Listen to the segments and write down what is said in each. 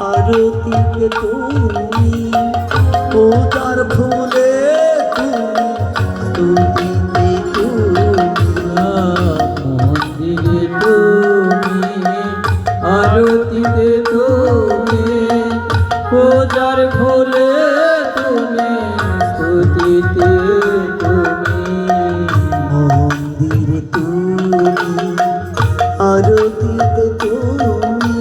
আরতিতে তুমি পূজার ফুলে তুমি মন্দিরে তুমি আরতিতে তুমি পূজার ফুলে তুমি স্তুতিতে তুমি মন্দিরে তুমি আরতিতে তুমি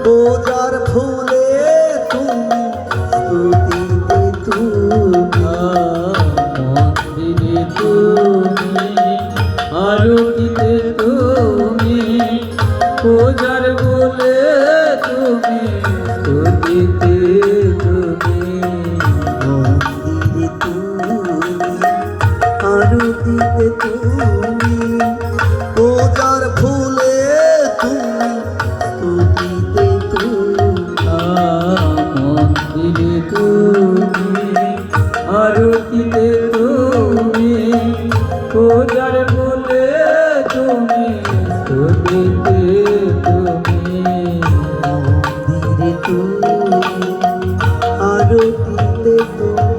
পূজার ফুলে তুমি স্তুতিতে তুমি মন্দিরে তুমি আরতিতে তুমি পূজার ফুলে তুমি স্তুতিতে তুমি মন্দিরে তুমি আরতিতে তুমি পূজার ফুলে তুমি স্তুতিতে তুমি মন্দিরে তুমি আরতিতে তুমি পূজার ফুলে তুমি স্তুতিতে তুমি মন্দিরে তুমি আরতিতে তুমি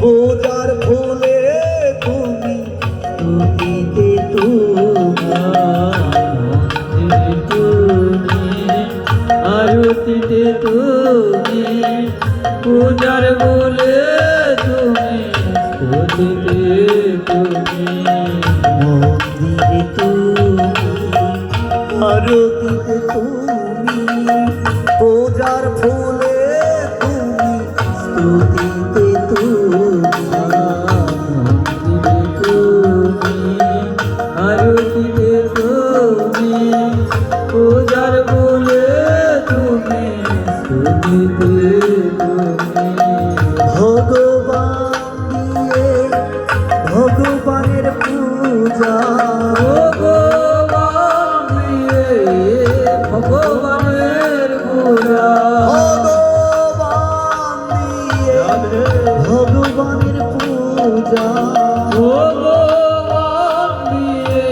পূজার ফুলে তুমি স্তুতিতে তুমি আরতিতে তুমি পূজার ফুলে তুমি স্তুতিতে তুমি মন্দিরে তুমি আরতিতে তুমি পূজার ফুলে তুমি স্তুতিতে তুমি মন্দিরে তুমি আরতিতে তুমি পূজার ফুলে তুমি স্তুতিতে তুমি ভগবান দিয়ে ভগবানের পূজা ভগবান দিয়ে ভগবানের পূজা ভগবানের পূজা ভগবান দিয়ে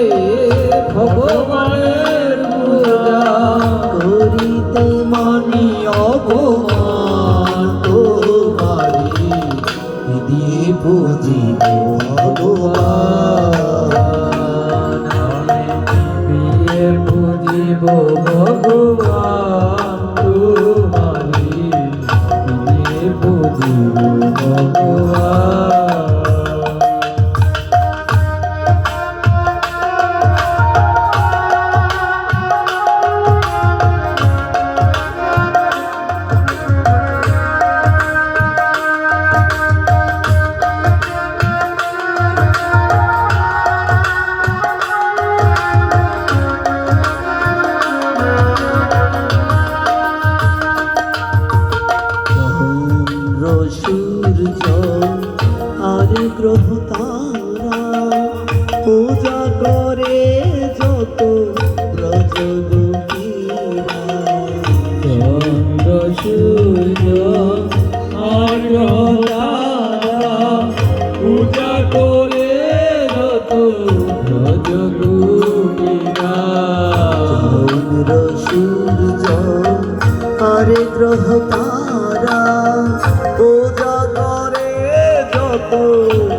ভগবানের পূজা করিতে মানি অপমান তোমারি দিয়ে পুজিব ভগবান দিয়ে পুজিব ভগবান তোমারি দিয়ে পুজিব ভগবান সূর্য আর গ্রহ তারা পূজা করে যত ব্রজগোপীরা চন্দ্র সূর্য আর গ্রহ তারা পূজা করে যত ব্রজগোপীরা চন্দ্র সূর্য আর গ্রহ তারা পূজা করে যত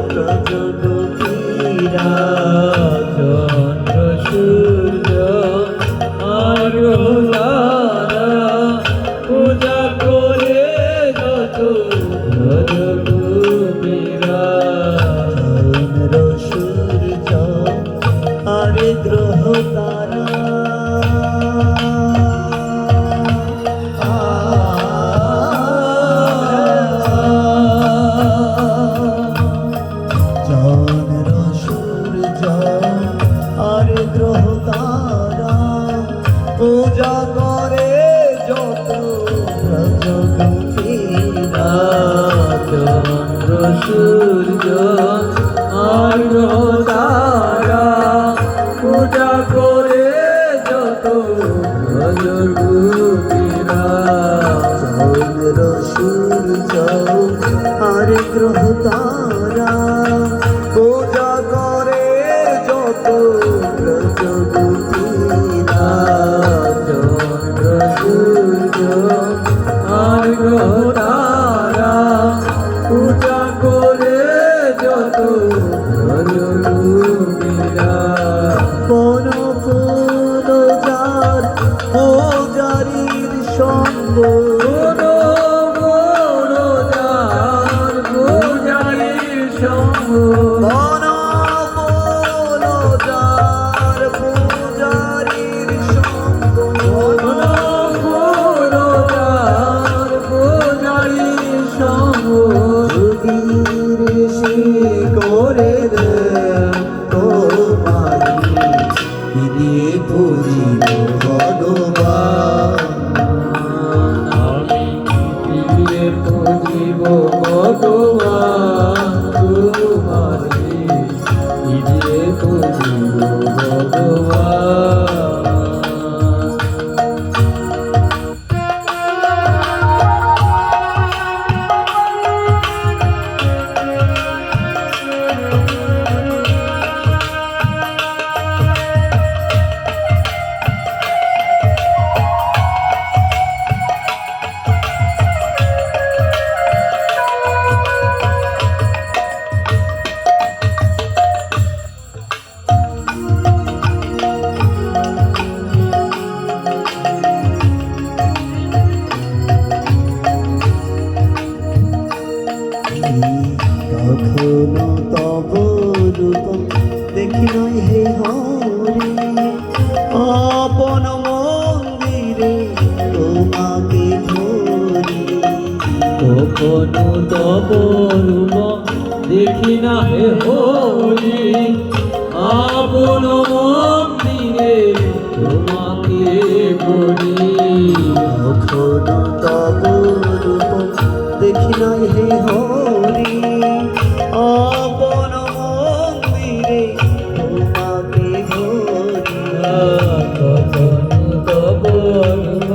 ব্রজগোপীরা চন্দ্র সূর্য আর তারা পূজা করে যত ব্রজগোপীরা চন্দ্র সূর্য আর গ্রহ তারা চন্দ্র সূর্য আর গ্রহ তারা পূজা করে যত ব্রজগোপীরা চন্দ্র সূর্য আর গ্রহ তারা পূজা করে যত রজরূপীরা চন্দ্র সূর্য আর গ্রহ তারা পূজা করে যত প্রজগতিরা চন্দ্র সূর্য আর গ্রহ তারা পূজা করে যত রজরূপীরা বন ফুল যার পূজারীর সঙ্গ বন ফুল যার পূজারীর সঙ্গ যুগীর সে করে দে তোমারি দিয়ে পুজিব ভগবান কখনো তব রূপ দেখি নাই হে হরি আপন মন্দিরে তোমাকে ধরি কখনো তব রূপ দেখি না হে হরি আপন মন্দিরে তোমাকে ধরি কখনো তব রূপ দেখি নাই হে হরি আপন মন্দিরে তোমাকে ধরি কখনো তব রূপ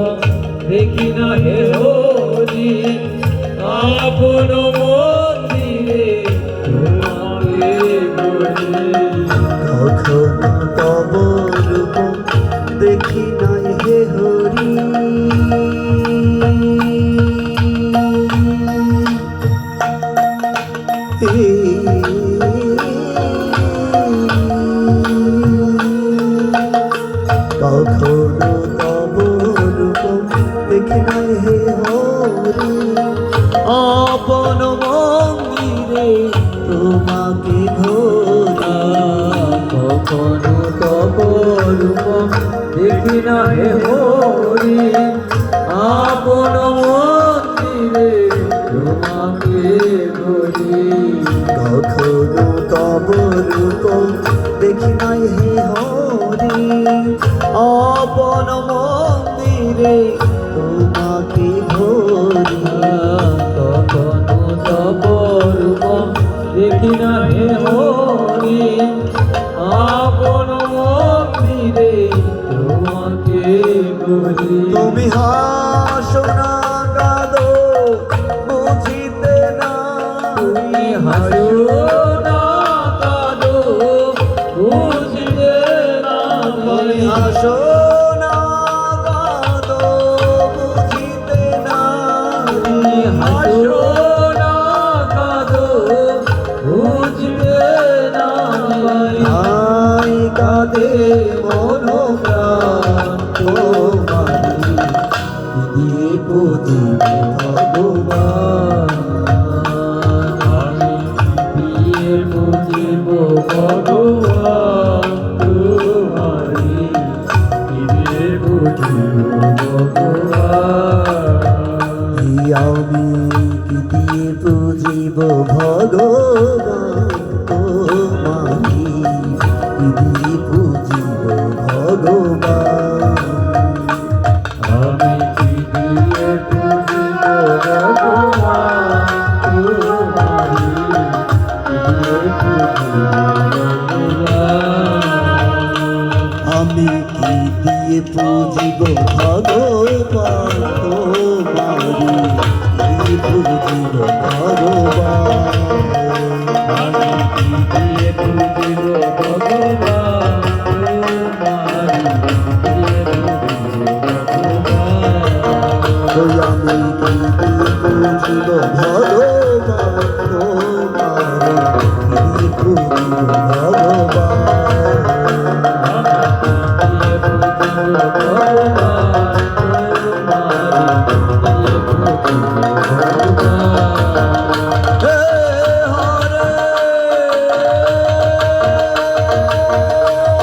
দেখি না হে হরি আপন মন্দিরে তোমাকে ধরি কখনো তব রূপ দেখি নাই হে হরি কখনো তব রূপ দেখি নাই হে হরি আপন মন্দিরে তোমাকে ধরি কখনো তব রূপ দেখি না হে হরি আপন মন্দিরে তোমাকে ধরি কখনো তব রূপ দেখি নাই হে হরি আপন মন্দিরে তোমাকে ধরি কখনো তব রূপ দেখি না হে হরি আপন মন্দিরে তোমাকে ধরি তুমি হাসো না কাঁদো বুঝিতে না তুমি হাসো না কাঁদো বুঝতে না তুমি হাসো না কাঁদো বুঝিতে না তুমি হাসো না কাঁদো বুঝতে না আই কাঁদে মন প্রাণ তোমারি দিয়ে পুজিব ভগবান আমি দিয়ে বুঝিব ভগবান তোমারি দিয়ে বুঝিব ভগবান আমি দিয়ে পুজিব ভগবান তোমারি দিয়ে পুজিব ভগবান আমি দিয়ে বুঝিব ভগবান তোমারি দিয়ে বুঝিব ভগবান আমি কি দিয়ে পুজিব ভগবান তোমারি কি বুঝিব ভগবান আমি কি দিয়ে পুজিব ভগবান তোমারি দিয়ে পুজিব ভগবান ওই আমি কি বুঝিব ভগবান তোমারি কি বুঝিব ভগবান